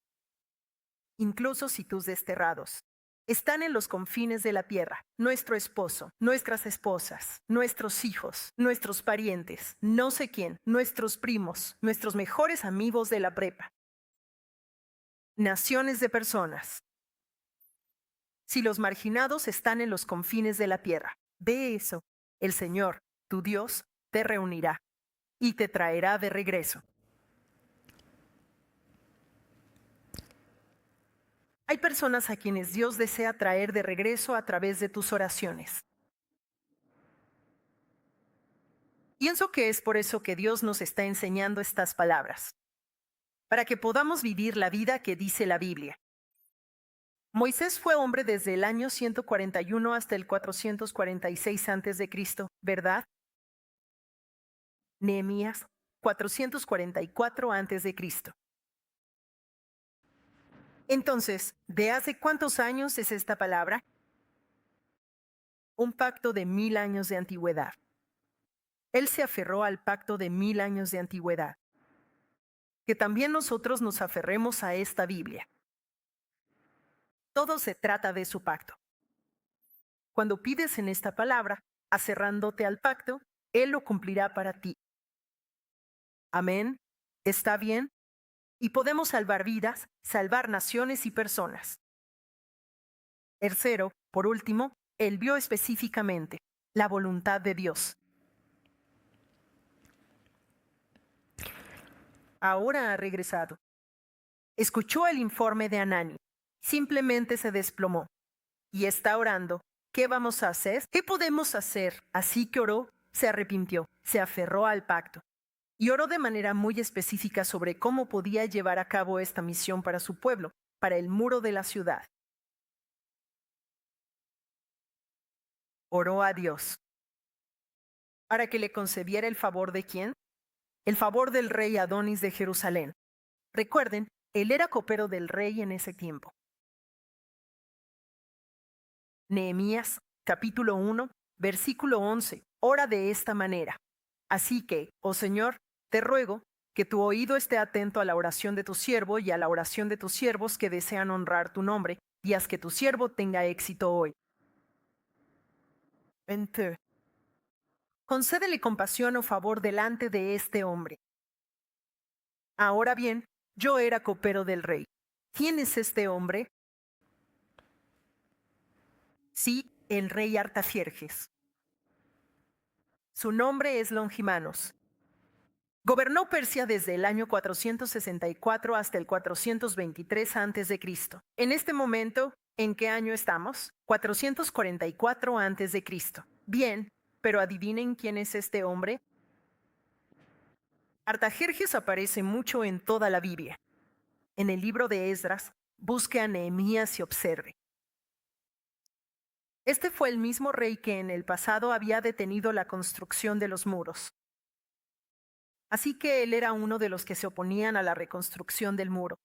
incluso si tus desterrados, están en los confines de la tierra, nuestro esposo, nuestras esposas, nuestros hijos, nuestros parientes, no sé quién, nuestros primos, nuestros mejores amigos de la prepa, naciones de personas. Si los marginados están en los confines de la tierra, ve eso, el Señor, tu Dios, te reunirá y te traerá de regreso. Hay personas a quienes Dios desea traer de regreso a través de tus oraciones. Pienso que es por eso que Dios nos está enseñando estas palabras, para que podamos vivir la vida que dice la Biblia. Moisés fue hombre desde el año 141 hasta el 446 a.C., ¿verdad? Nehemías, 444 a.C. Entonces, ¿de hace cuántos años es esta palabra? Un pacto de 1000 años de antigüedad. Él se aferró al pacto de 1000 años de antigüedad. Que también nosotros nos aferremos a esta Biblia. Todo se trata de su pacto. Cuando pides en esta palabra, aferrándote al pacto, Él lo cumplirá para ti. Amén. ¿Está bien? Y podemos salvar vidas, salvar naciones y personas. Tercero, por último, Él vio específicamente la voluntad de Dios. Ahora ha regresado. Escuchó el informe de Anani. Simplemente se desplomó. Y está orando. ¿Qué vamos a hacer? ¿Qué podemos hacer? Así que oró, se arrepintió, se aferró al pacto. Y oró de manera muy específica sobre cómo podía llevar a cabo esta misión para su pueblo, para el muro de la ciudad. Oró a Dios. ¿Para que le concediera el favor de quién? El favor del rey Adonis de Jerusalén. Recuerden, él era copero del rey en ese tiempo. Nehemías, capítulo 1, versículo 11, ora de esta manera. Así que, oh Señor, te ruego que tu oído esté atento a la oración de tu siervo y a la oración de tus siervos que desean honrar tu nombre, y haz que tu siervo tenga éxito hoy. 20. Concédele compasión o favor delante de este hombre. Ahora bien, yo era copero del rey. ¿Quién es este hombre? Sí, el rey Artajerjes. Su nombre es Longimanos. Gobernó Persia desde el año 464 hasta el 423 a.C. En este momento, ¿en qué año estamos? 444 a.C. Bien, pero adivinen quién es este hombre. Artajerjes aparece mucho en toda la Biblia. En el libro de Esdras, busque a Nehemías y observe. Este fue el mismo rey que en el pasado había detenido la construcción de los muros. Así que él era uno de los que se oponían a la reconstrucción del muro.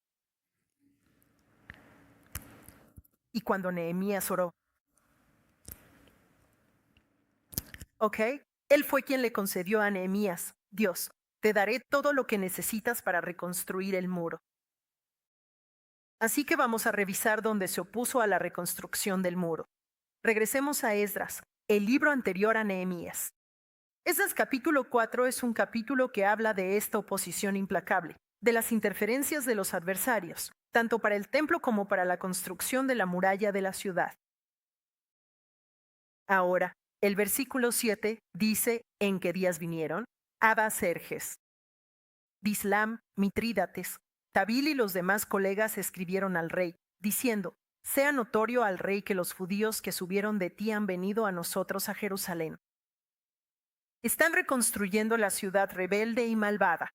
Y cuando Nehemías oró, ¿ok? Él fue quien le concedió a Nehemías, Dios, te daré todo lo que necesitas para reconstruir el muro. Así que vamos a revisar dónde se opuso a la reconstrucción del muro. Regresemos a Esdras, el libro anterior a Nehemías. Esdras capítulo 4 es un capítulo que habla de esta oposición implacable, de las interferencias de los adversarios, tanto para el templo como para la construcción de la muralla de la ciudad. Ahora, el versículo 7 dice, ¿en qué días vinieron? Abaserjes, Bislam, Mitrídates, Tabil y los demás colegas escribieron al rey, diciendo, sea notorio al rey que los judíos que subieron de ti han venido a nosotros a Jerusalén. Están reconstruyendo la ciudad rebelde y malvada.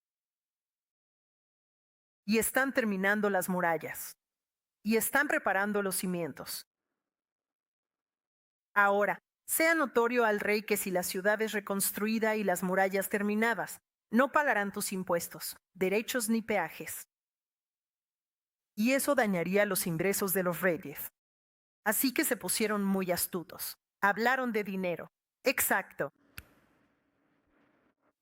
Y están terminando las murallas. Y están preparando los cimientos. Ahora, Sea notorio al rey que si la ciudad es reconstruida y las murallas terminadas, no pagarán tus impuestos, derechos ni peajes. Y eso dañaría los ingresos de los reyes. Así que se pusieron muy astutos. Hablaron de dinero. Exacto.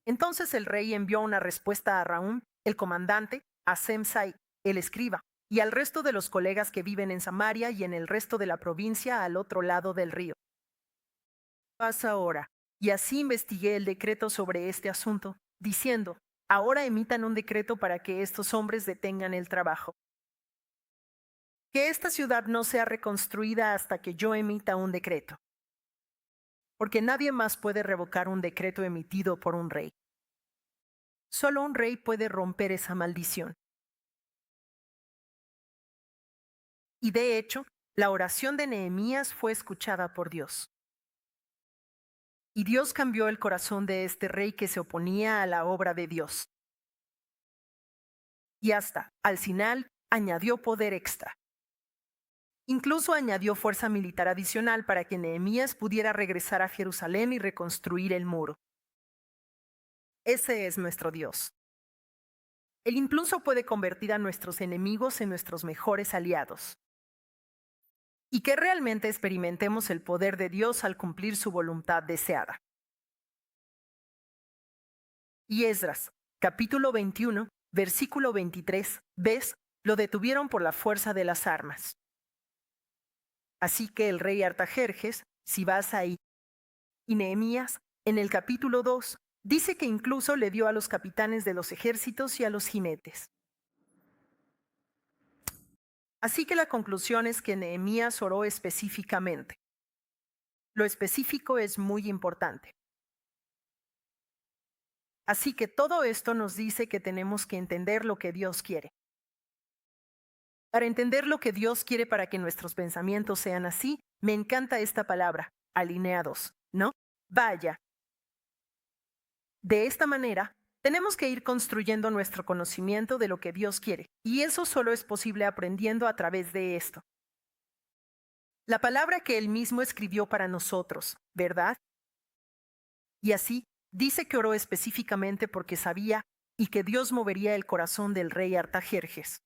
Entonces el rey envió una respuesta a Raúm, el comandante, a Semsai, el escriba, y al resto de los colegas que viven en Samaria y en el resto de la provincia al otro lado del río. Pasa ahora. Y así investigué el decreto sobre este asunto, diciendo, ahora emitan un decreto para que estos hombres detengan el trabajo. Que esta ciudad no sea reconstruida hasta que yo emita un decreto. Porque nadie más puede revocar un decreto emitido por un rey. Solo un rey puede romper esa maldición. Y de hecho, la oración de Nehemías fue escuchada por Dios. Y Dios cambió el corazón de este rey que se oponía a la obra de Dios. Y hasta, al final, añadió poder extra. Incluso añadió fuerza militar adicional para que Nehemías pudiera regresar a Jerusalén y reconstruir el muro. Ese es nuestro Dios. Él incluso puede convertir a nuestros enemigos en nuestros mejores aliados. Y que realmente experimentemos el poder de Dios al cumplir su voluntad deseada. Y Esdras, capítulo 21, versículo 23, ves, lo detuvieron por la fuerza de las armas. Así que el rey Artajerjes, si vas ahí, y Nehemías, en el capítulo 2, dice que incluso le dio a los capitanes de los ejércitos y a los jinetes. Así que la conclusión es que Nehemías oró específicamente. Lo específico es muy importante. Así que todo esto nos dice que tenemos que entender lo que Dios quiere. Para entender lo que Dios quiere para que nuestros pensamientos sean así, me encanta esta palabra, alineados, ¿no? Vaya. De esta manera, tenemos que ir construyendo nuestro conocimiento de lo que Dios quiere, y eso solo es posible aprendiendo a través de esto. La palabra que Él mismo escribió para nosotros, ¿verdad? Y así, dice que oró específicamente porque sabía y que Dios movería el corazón del rey Artajerjes,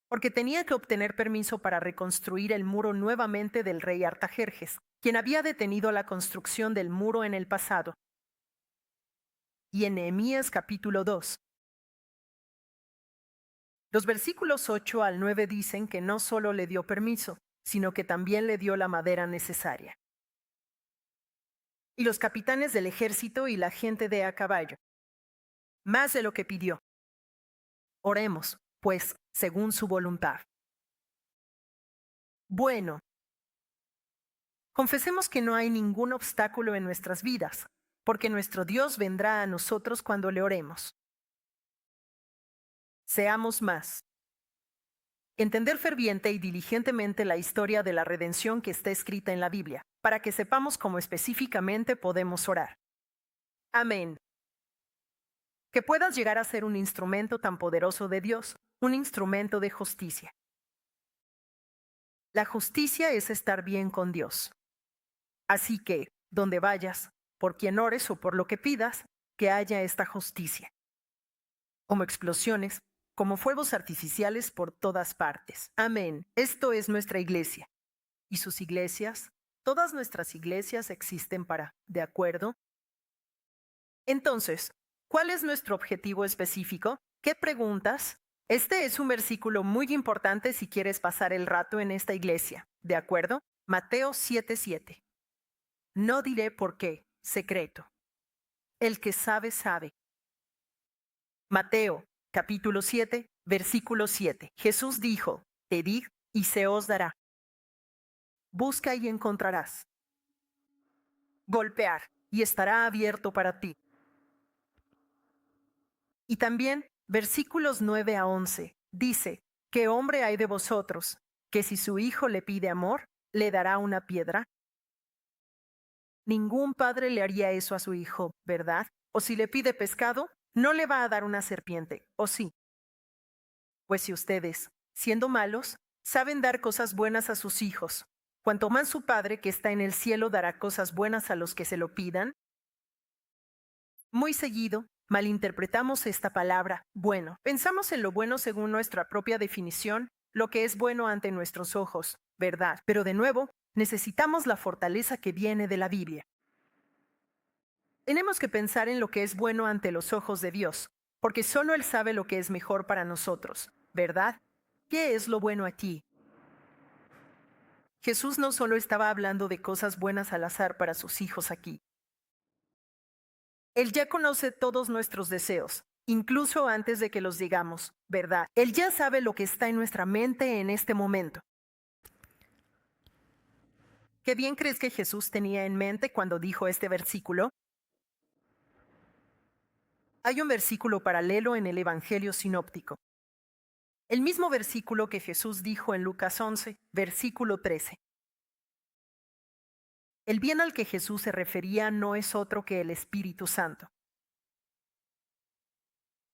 porque tenía que obtener permiso para reconstruir el muro nuevamente del rey Artajerjes, quien había detenido la construcción del muro en el pasado. Y en Nehemías capítulo 2. Los versículos 8 al 9 dicen que no solo le dio permiso, sino que también le dio la madera necesaria. Y los capitanes del ejército y la gente de a caballo. Más de lo que pidió. Oremos, pues, según su voluntad. Bueno, confesemos que no hay ningún obstáculo en nuestras vidas, porque nuestro Dios vendrá a nosotros cuando le oremos. Seamos más. Entender ferviente y diligentemente la historia de la redención que está escrita en la Biblia, para que sepamos cómo específicamente podemos orar. Amén. Que puedas llegar a ser un instrumento tan poderoso de Dios, un instrumento de justicia. La justicia es estar bien con Dios. Así que, donde vayas, por quien ores o por lo que pidas, que haya esta justicia. Como explosiones, como fuegos artificiales por todas partes. Amén. Esto es nuestra iglesia. ¿Y sus iglesias? Todas nuestras iglesias existen para, ¿de acuerdo? Entonces, ¿cuál es nuestro objetivo específico? ¿Qué preguntas? Este es un versículo muy importante si quieres pasar el rato en esta iglesia, ¿de acuerdo? Mateo 7:7. No diré por qué, secreto. El que sabe, sabe. Mateo, capítulo 7, versículo 7. Jesús dijo, pedid y se os dará. Busca y encontrarás. Golpear y estará abierto para ti. Y también, versículos 9 a 11, dice, ¿qué hombre hay de vosotros que si su hijo le pide amor, le dará una piedra? Ningún padre le haría eso a su hijo, ¿verdad? O si le pide pescado, no le va a dar una serpiente, ¿o sí? Pues si ustedes, siendo malos, saben dar cosas buenas a sus hijos, Cuanto más su Padre que está en el cielo dará cosas buenas a los que se lo pidan. Muy seguido, malinterpretamos esta palabra bueno. Pensamos en lo bueno según nuestra propia definición, lo que es bueno ante nuestros ojos, ¿verdad? Pero de nuevo, necesitamos la fortaleza que viene de la Biblia. Tenemos que pensar en lo que es bueno ante los ojos de Dios, porque solo Él sabe lo que es mejor para nosotros, ¿verdad? ¿Qué es lo bueno aquí? Jesús no solo estaba hablando de cosas buenas al azar para sus hijos aquí. Él ya conoce todos nuestros deseos, incluso antes de que los digamos, ¿verdad? Él ya sabe lo que está en nuestra mente en este momento. ¿Qué bien crees que Jesús tenía en mente cuando dijo este versículo? Hay un versículo paralelo en el Evangelio sinóptico. El mismo versículo que Jesús dijo en Lucas 11, versículo 13. El bien al que Jesús se refería no es otro que el Espíritu Santo.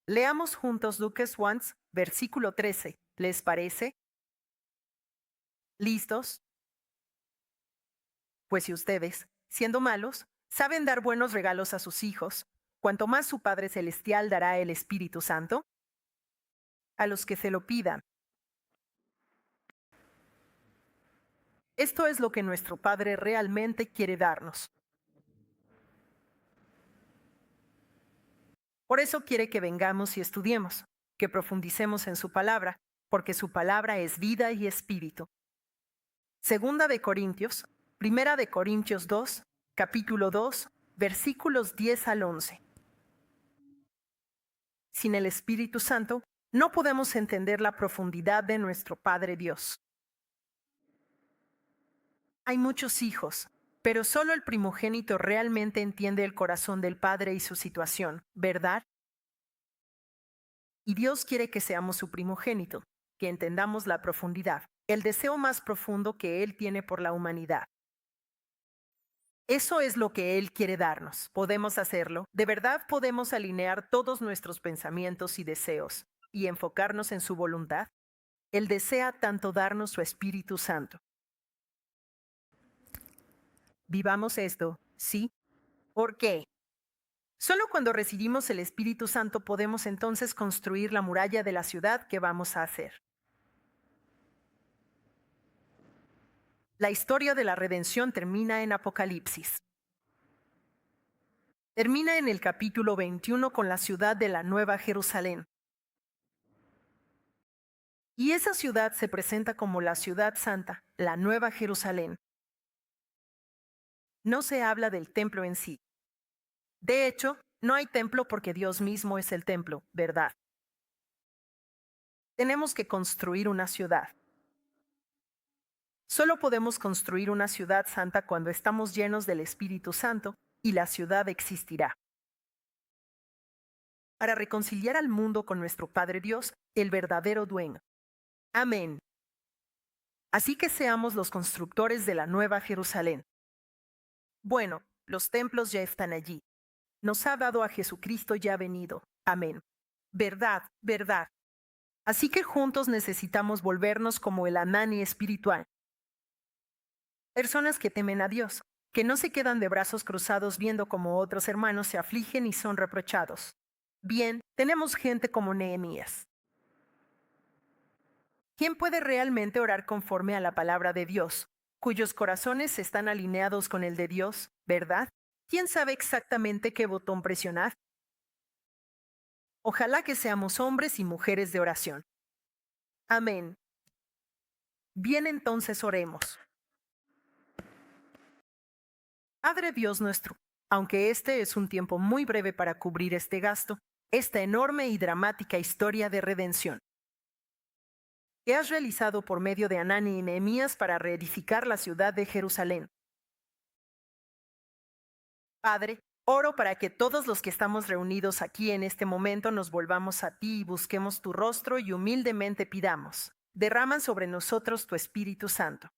Leamos juntos Lucas 1, versículo 13. ¿Les parece? ¿Listos? Pues si ustedes, siendo malos, saben dar buenos regalos a sus hijos, cuanto más su Padre Celestial dará el Espíritu Santo a los que se lo pidan. Esto es lo que nuestro Padre realmente quiere darnos. Por eso quiere que vengamos y estudiemos, que profundicemos en su palabra, porque su palabra es vida y espíritu. Segunda de Corintios, Primera de Corintios 2, capítulo 2, versículos 10 al 11. Sin el Espíritu Santo, no podemos entender la profundidad de nuestro Padre Dios. Hay muchos hijos, pero solo el primogénito realmente entiende el corazón del Padre y su situación, ¿verdad? Y Dios quiere que seamos su primogénito, que entendamos la profundidad, el deseo más profundo que Él tiene por la humanidad. Eso es lo que Él quiere darnos. ¿Podemos hacerlo? ¿De verdad podemos alinear todos nuestros pensamientos y deseos y enfocarnos en su voluntad? Él desea tanto darnos su Espíritu Santo. Vivamos esto, ¿sí? ¿Por qué? Solo cuando recibimos el Espíritu Santo podemos entonces construir la muralla de la ciudad que vamos a hacer. La historia de la redención termina en Apocalipsis. Termina en el capítulo 21 con la ciudad de la Nueva Jerusalén. Y esa ciudad se presenta como la ciudad santa, la Nueva Jerusalén. No se habla del templo en sí. De hecho, no hay templo porque Dios mismo es el templo, ¿verdad? Tenemos que construir una ciudad. Solo podemos construir una ciudad santa cuando estamos llenos del Espíritu Santo y la ciudad existirá. Para reconciliar al mundo con nuestro Padre Dios, el verdadero dueño. Amén. Así que seamos los constructores de la Nueva Jerusalén. Bueno, los templos ya están allí. Nos ha dado a Jesucristo ya venido. Amén. Verdad, verdad. Así que juntos necesitamos volvernos como el Anani espiritual. Personas que temen a Dios, que no se quedan de brazos cruzados viendo cómo otros hermanos se afligen y son reprochados. Bien, tenemos gente como Nehemías. ¿Quién puede realmente orar conforme a la palabra de Dios, cuyos corazones están alineados con el de Dios, verdad? ¿Quién sabe exactamente qué botón presionar? Ojalá que seamos hombres y mujeres de oración. Amén. Bien, entonces oremos. Padre Dios nuestro, aunque este es un tiempo muy breve para cubrir este gasto, esta enorme y dramática historia de redención que has realizado por medio de Anani y Nehemías para reedificar la ciudad de Jerusalén. Padre, oro para que todos los que estamos reunidos aquí en este momento nos volvamos a ti y busquemos tu rostro y humildemente pidamos, derrama sobre nosotros tu Espíritu Santo.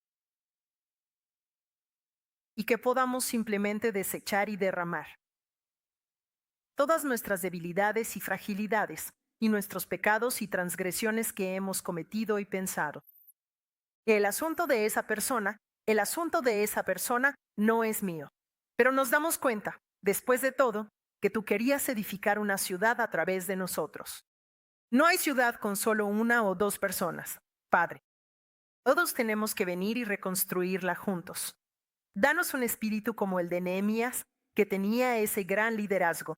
Y que podamos simplemente desechar y derramar todas nuestras debilidades y fragilidades, y nuestros pecados y transgresiones que hemos cometido y pensado. Que el asunto de esa persona El asunto de esa persona no es mío. Pero nos damos cuenta, después de todo, que tú querías edificar una ciudad a través de nosotros. No hay ciudad con solo una o dos personas, Padre. Todos tenemos que venir y reconstruirla juntos. Danos un espíritu como el de Nehemías, que tenía ese gran liderazgo.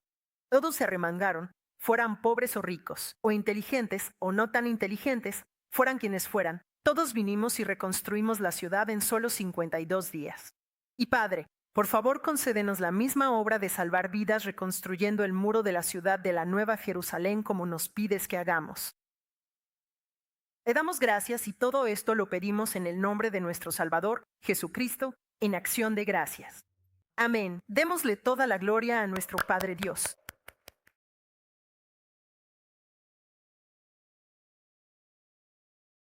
Todos se arremangaron, fueran pobres o ricos, o inteligentes o no tan inteligentes, fueran quienes fueran. Todos vinimos y reconstruimos la ciudad en solo 52 días. Y Padre, por favor concédenos la misma obra de salvar vidas reconstruyendo el muro de la ciudad de la Nueva Jerusalén como nos pides que hagamos. Te damos gracias y todo esto lo pedimos en el nombre de nuestro Salvador, Jesucristo, en acción de gracias. Amén. Démosle toda la gloria a nuestro Padre Dios.